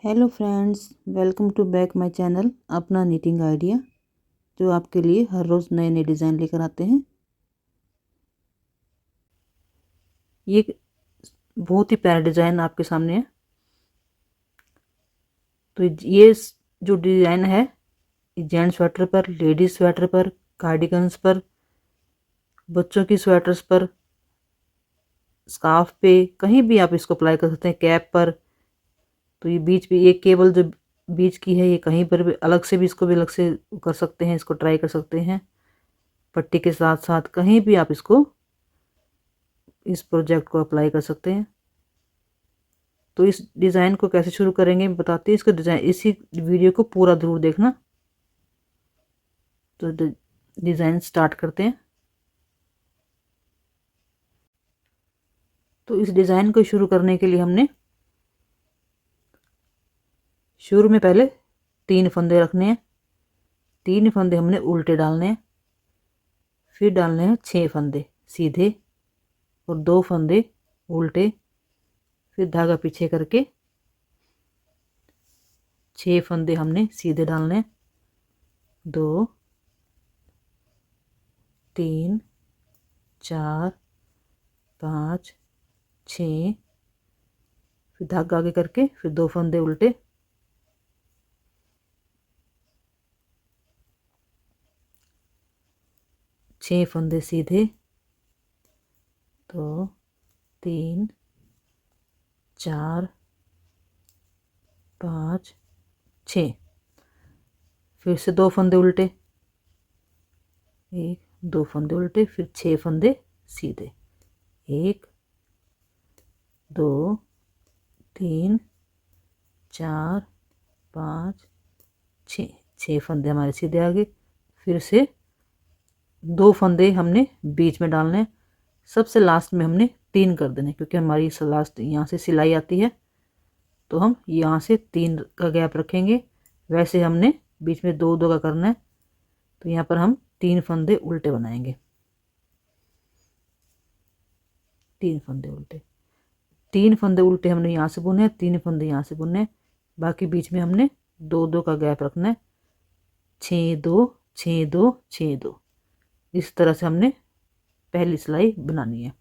Hello friends, welcome to back my channel अपना knitting idea, जो आपके लिए हर रोज़ नए नए डिज़ाइन लेकर आते हैं। ये बहुत ही प्यारा डिज़ाइन आपके सामने है। तो ये जो डिज़ाइन है, जेंट्स स्वेटर पर, लेडीज़ स्वेटर पर, कार्डिगन्स पर, बच्चों की स्वेटर्स पर, स्कार्फ पे, कहीं भी आप इसको अप्लाई कर सकते हैं, कैप पर। तो ये बीच भी एक केबल जो बीच की है, ये कहीं पर भी अलग से भी इसको भी अलग से कर सकते हैं, इसको ट्राई कर सकते हैं। पट्टी के साथ साथ कहीं भी आप इसको इस प्रोजेक्ट को अप्लाई कर सकते हैं। तो इस डिज़ाइन को कैसे शुरू करेंगे मैं बताती हूँ। इसको डिज़ाइन इसी वीडियो को पूरा ज़रूर देखना। तो डिज़ाइन स्टार्ट करते हैं। तो इस डिज़ाइन को शुरू करने के लिए हमने शुरू में पहले 3 फंदे रखने हैं। 3 फंदे हमने उल्टे डालने हैं, फिर डालने हैं 6 फंदे सीधे और 2 फंदे उल्टे, फिर धागा पीछे करके 6 फंदे हमने सीधे डालने हैं। 2 3 4 5 6, फिर धागा आगे करके फिर 2 फंदे उल्टे, छः फंदे सीधे, 2 3 4 5 6, फिर से 2 फंदे उल्टे, 1 2 फंदे उल्टे, फिर 6 फंदे सीधे, 1 2 3 4 5 6, 6 फंदे हमारे सीधे आगे। फिर से 2 फंदे हमने बीच में डालने, सबसे लास्ट में हमने 3 कर देने, क्योंकि हमारी लास्ट यहाँ से सिलाई आती है, तो हम यहाँ से 3 का गैप रखेंगे। वैसे हमने बीच में 2 2 का करना है, तो यहाँ पर हम 3 फंदे उल्टे बनाएंगे। 3 फंदे उल्टे, 3 फंदे उल्टे हमने यहाँ से बुने, 3 फंदे यहाँ से बुने, बाकी बीच में हमने 2 2 का गैप रखना है। 6 2 6 2 6 2, इस तरह से हमने पहली सिलाई बनानी है।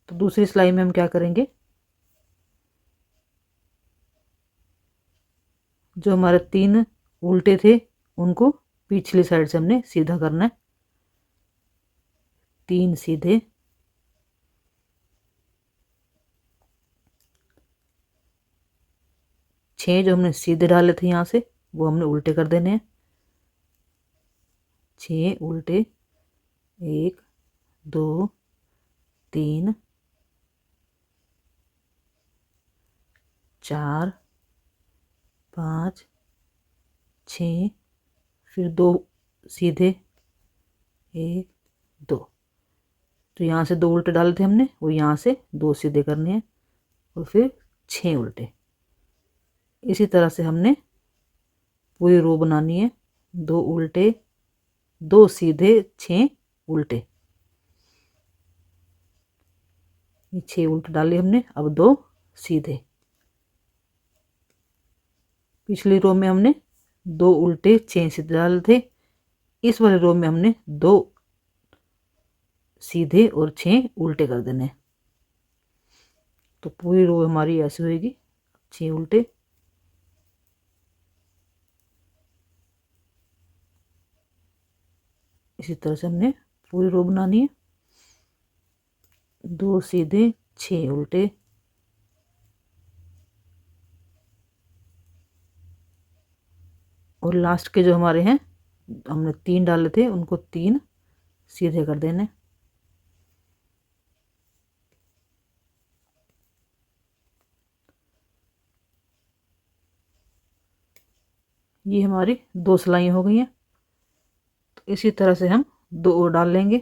तो दूसरी सिलाई में हम क्या करेंगे, जो हमारे 3 उल्टे थे उनको पिछली साइड से हमने सीधा करना है। 3 सीधे, 6 जो हमने सीधे डाले थे यहाँ से वो हमने उल्टे कर देने हैं। 6 उल्टे, 1 2 3 4 5 6, फिर 2 सीधे, 1 2, तो यहाँ से 2 उल्टे डाले थे हमने, वो यहाँ से 2 सीधे करने हैं और फिर 6 उल्टे। इसी तरह से हमने पूरी रो बनानी है। 2 उल्टे, 2 सीधे, 6 उल्टे, 6 उल्टे डाले हमने, अब 2 सीधे। पिछली रो में हमने 2 उल्टे 6 सीधे डाले थे, इस वाले रो में हमने 2 सीधे और 6 उल्टे कर देने। तो पूरी रो हमारी ऐसी होगी, 6 उल्टे, इसी तरह से हमने पूरी रो बनानी है। 2 सीधे, 6 उल्टे, और लास्ट के जो हमारे हैं, हमने 3 डाले थे उनको 3 सीधे कर देने। ये हमारी 2 सिलाइयाँ हो गई हैं। तो इसी तरह से हम 2 और डाल लेंगे।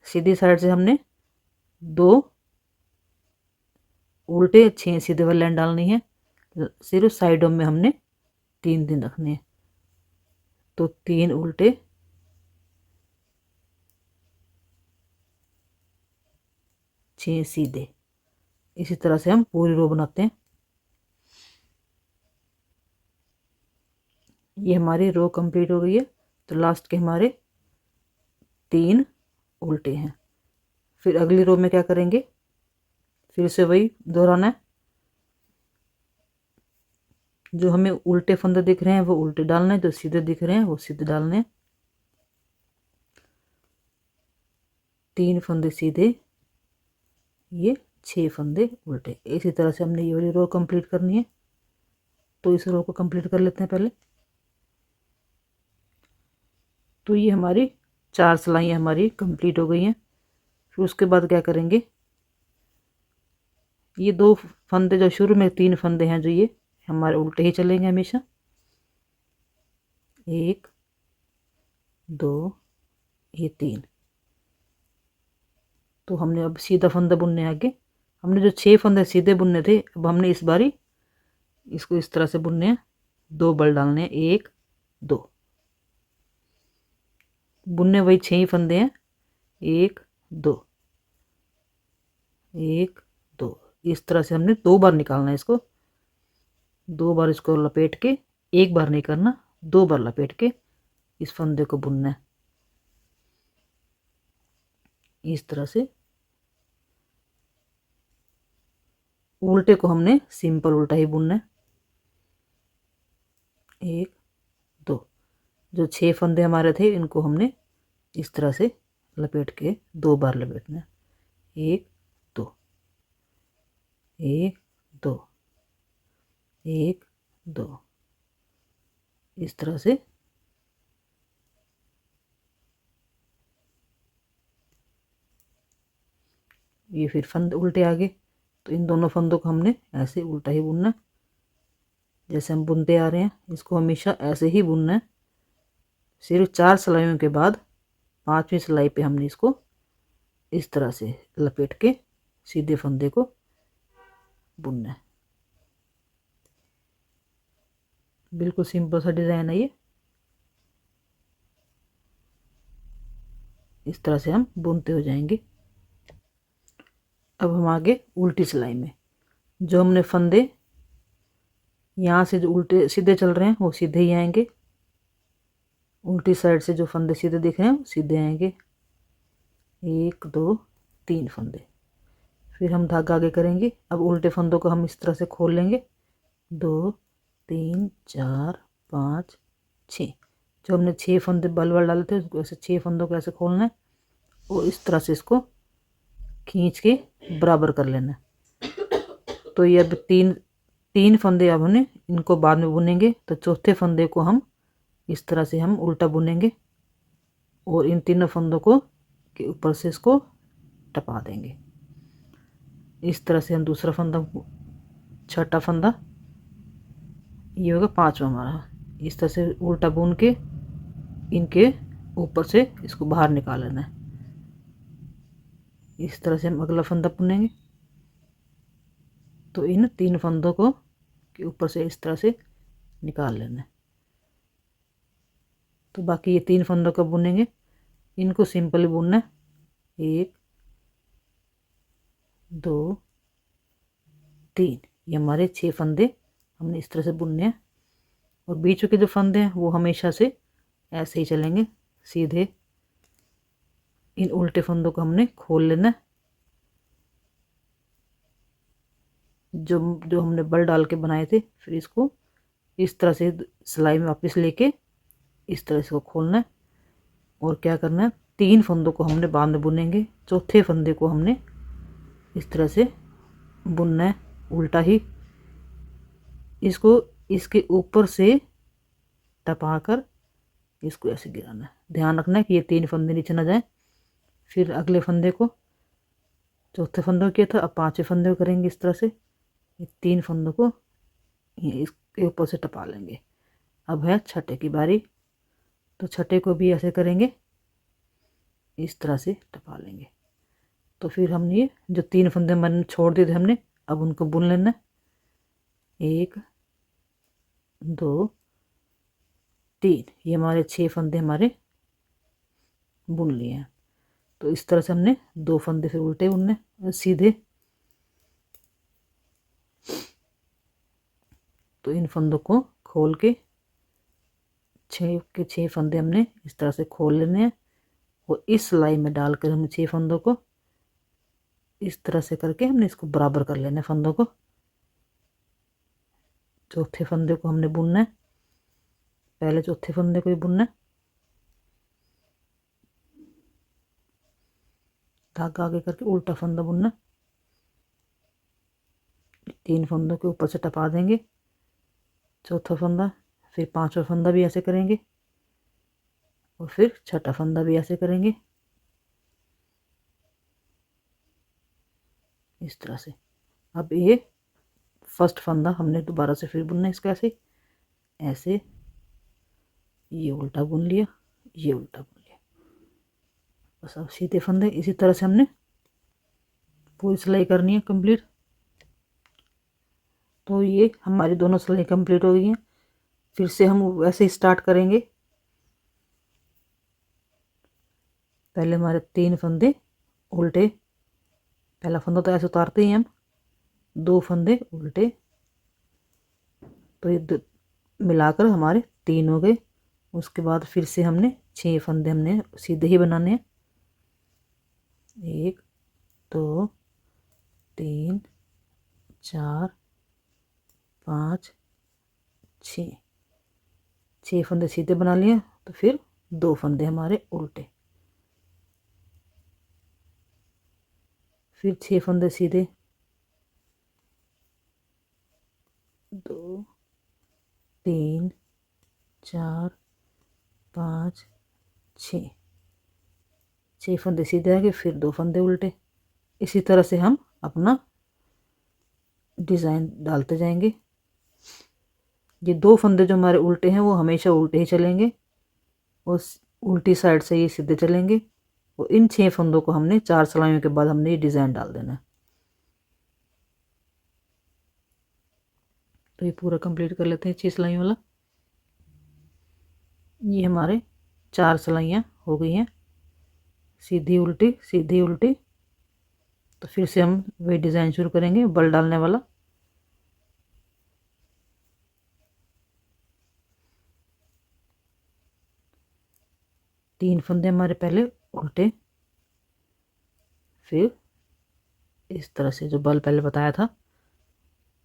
सीधी साइड से हमने 2 उल्टे 6 सीधे वाली लाइन डालनी है, सिर्फ साइडों में हमने 3 3 रखने हैं। तो 3 उल्टे, 6 सीधे, इसी तरह से हम पूरी रो बनाते हैं। ये हमारी रो कंप्लीट हो गई है। तो लास्ट के हमारे 3 उल्टे हैं। फिर अगली रो में क्या करेंगे, फिर से वही दोहराना है। जो हमें उल्टे फंदे दिख रहे हैं वो उल्टे डालने हैं, जो सीधे दिख रहे हैं वो सीधे डालने हैं। 3 फंदे सीधे, ये 6 फंदे उल्टे। इसी तरह से हमने ये वाली रो कंप्लीट करनी है। तो इस रो को कंप्लीट कर लेते हैं पहले। तो ये हमारी 4 सिलाइयाँ हमारी कंप्लीट हो गई हैं। फिर उसके बाद क्या करेंगे, ये 2 फंदे जो शुरू में 3 फंदे हैं जो ये हमारे उल्टे ही चलेंगे हमेशा। 1 2 ये 3। तो हमने अब सीधा फंदा बुनने आगे। हमने जो 6 फंदे सीधे बुनने थे, अब हमने इस बारी इसको इस तरह से बुनने हैं। 2 बल डालने हैं, 1 2। बुनने वही 6 ही फंदे हैं, 1 2 1 2। इस तरह से हमने 2 बार निकालना है इसको। 2 बार इसको लपेट के, एक बार नहीं करना, 2 बार लपेट के इस फंदे को बुनना है इस तरह से। उल्टे को हमने सिंपल उल्टा ही बुनना है। 1 2। जो 6 फंदे हमारे थे इनको हमने इस तरह से लपेट के 2 बार लपेटना है। 1 2 1 2 1 2। इस तरह से ये फिर फंदे उल्टे आ गए। तो इन दोनों फंदों को हमने ऐसे उल्टा ही बुनना है, जैसे हम बुनते आ रहे हैं। इसको हमेशा ऐसे ही बुनना है। सिर्फ 4 सिलाइयों के बाद 5वीं सिलाई पे हमने इसको इस तरह से लपेट के सीधे फंदे को बुनना है। बिल्कुल सिंपल सा डिज़ाइन है ये। इस तरह से हम बुनते हो जाएंगे। अब हम आगे उल्टी सिलाई में, जो हमने फंदे यहाँ से जो उल्टे सीधे चल रहे हैं वो सीधे ही आएंगे। उल्टी साइड से जो फंदे सीधे दिख रहे हैं वो सीधे आएंगे। 1 2 3 फंदे। फिर हम धागा आगे करेंगे। अब उल्टे फंदों को हम इस तरह से खोल लेंगे। 2 3 4 5 6। जो हमने 6 फंदे बल वाल डाले थे उसको ऐसे 6 फंदों को ऐसे खोलना है और इस तरह से इसको खींच के बराबर कर लेना है। तो ये अब 3 फंदे अब हमने इनको बाद में बुनेंगे। तो चौथे फंदे को हम इस तरह से हम उल्टा बुनेंगे और इन तीनों फंदों को के ऊपर से इसको टपा देंगे। इस तरह से हम दूसरा फंदा, छठा फंदा, ये होगा 5वां हमारा। इस तरह से उल्टा बुन के इनके ऊपर से इसको बाहर निकाल लेना है। इस तरह से हम अगला फंदा बुनेंगे। तो इन 3 फंदों को के ऊपर से इस तरह से निकाल लेना है। तो बाकी ये 3 फंदों को बुनेंगे, इनको सिंपली बुनना है। 1 2 3। ये हमारे 6 फंदे हमने इस तरह से बुनने हैं। और बीच के जो फंदे हैं वो हमेशा से ऐसे ही चलेंगे सीधे। इन उल्टे फंदों को हमने खोल लेना है। जो जो हमने बल डाल के बनाए थे, फिर इसको इस तरह से सिलाई में वापस लेके इस तरह से खोलना है। और क्या करना है, 3 फंदों को हमने बाद में बुनेंगे। चौथे फंदे को हमने इस तरह से बुनना है उल्टा ही। इसको इसके ऊपर से टपाकर इसको ऐसे गिराना है। ध्यान रखना है कि ये 3 फंदे नीचे ना जाए। फिर अगले फंदे को, चौथे फंदों किया था, अब 5वें फंदे को करेंगे इस तरह से। ये 3 फंदों को इसके ऊपर से टपा लेंगे। अब है छठे की बारी। तो छठे को भी ऐसे करेंगे, इस तरह से टपा लेंगे। तो फिर हमने ये जो 3 फंदे मैंने छोड़ दिए थे हमने, अब उनको बुन लेना है। 1 2 3। ये हमारे 6 फंदे हमारे बुन लिए हैं। तो इस तरह से हमने 2 फंदे फिर उल्टे बुनने सीधे। तो इन फंदों को खोल के 6 के 6 फंदे हमने इस तरह से खोल लेने हैं और इस सिलाई में डालकर हमने 6 फंदों को इस तरह से करके हमने इसको बराबर कर लेना है फंदों को। चौथे फंदे को हमने बुनना है, पहले चौथे फंदे को ही बुनना है, धागा आगे करके उल्टा फंदा बुनना, 3 फंदों के ऊपर से टपा देंगे चौथा फंदा, फिर 5वां फंदा भी ऐसे करेंगे और फिर 6ठा फंदा भी ऐसे करेंगे इस तरह से। अब ये फर्स्ट फंदा हमने दोबारा से फिर बुनना है इसका ऐसे ऐसे, ये उल्टा बुन लिया, ये उल्टा बुन लिया, बस। अब सीधे फंदे इसी तरह से हमने पूरी सिलाई करनी है कंप्लीट। तो ये हमारी दोनों सिलाई कंप्लीट हो गई हैं। फिर से हम वैसे ही स्टार्ट करेंगे। पहले हमारे 3 फंदे उल्टे, पहला फंदा तो ऐसे उतारते ही हम, 2 फंदे उल्टे, तो ये मिलाकर हमारे 3 हो गए। उसके बाद फिर से हमने 6 फंदे हमने सीधे ही बनाने हैं, 1 2 3 4 5 6 फंदे सीधे बना लिए। तो फिर 2 फंदे हमारे उल्टे, फिर 6 फंदे सीधे, 2 3 4 5 6 फंदे सीधे आगे, फिर 2 फंदे उल्टे। इसी तरह से हम अपना डिज़ाइन डालते जाएंगे। ये 2 फंदे जो हमारे उल्टे हैं वो हमेशा उल्टे ही चलेंगे और उल्टी साइड से ये सीधे चलेंगे। और इन 6 फंदों को हमने 4 सिलाइयों के बाद हमने ये डिज़ाइन डाल देना है। तो ये पूरा कंप्लीट कर लेते हैं 6 सिलाइयों वाला। ये हमारे 4 सिलाइयाँ हो गई हैं, सीधी उल्टी सीधी उल्टी। तो फिर से हम वही डिज़ाइन शुरू करेंगे बल डालने वाला। तीन फंदे हमारे पहले उल्टे, फिर इस तरह से जो बल पहले बताया था,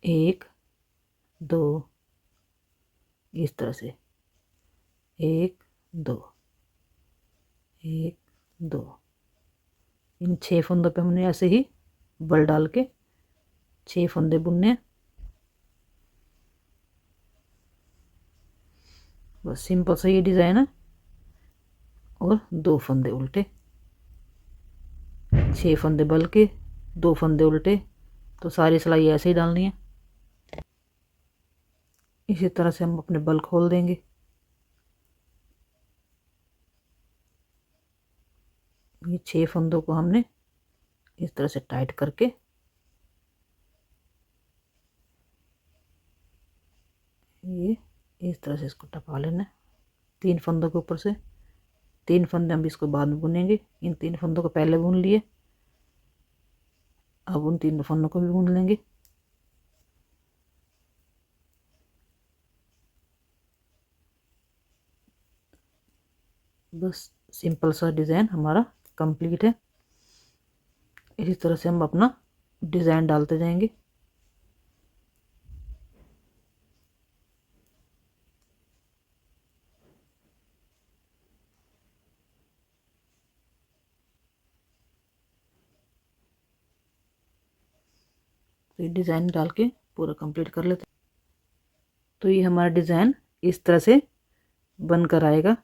1 2, इस तरह से 1 2 1 2। इन 6 फंदों पे हमने ऐसे ही बल डाल के 6 फंदे बुनने हैं। बस सिंपल सा ये डिज़ाइन है। और 2 फंदे उल्टे, 6 फंदे बल के, 2 फंदे उल्टे। तो सारी सिलाई ऐसे ही डालनी है। इसी तरह से हम अपने बल खोल देंगे। ये 6 फंदों को हमने इस तरह से टाइट करके ये इस तरह से इसको टपा लेना है 3 फंदों के ऊपर से। 3 फंदे हम इसको बाद में बुनेंगे। इन 3 फंदों को पहले बुन लिए, अब उन 3 फंदों को भी बुन लेंगे। बस सिंपल सा डिज़ाइन हमारा कंप्लीट है। इसी तरह से हम अपना डिज़ाइन डालते जाएंगे। तो ये डिज़ाइन डाल के पूरा कंप्लीट कर लेते। तो ये हमारा डिज़ाइन इस तरह से बनकर आएगा।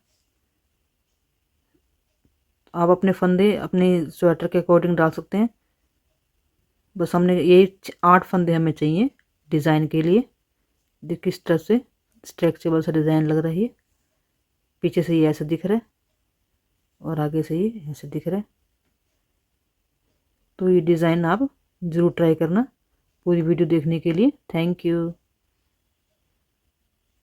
आप अपने फंदे अपने स्वेटर के अकॉर्डिंग डाल सकते हैं। बस हमने ये 8 फंदे हमें चाहिए डिज़ाइन के लिए। देखिए किस तरह से स्ट्रेचेबल सा डिज़ाइन लग रहा है। ये पीछे से ये ऐसे दिख रहा है और आगे से ये ऐसे दिख रहा है। तो ये डिज़ाइन आप ज़रूर ट्राई करना। पूरी वीडियो देखने के लिए थैंक यू।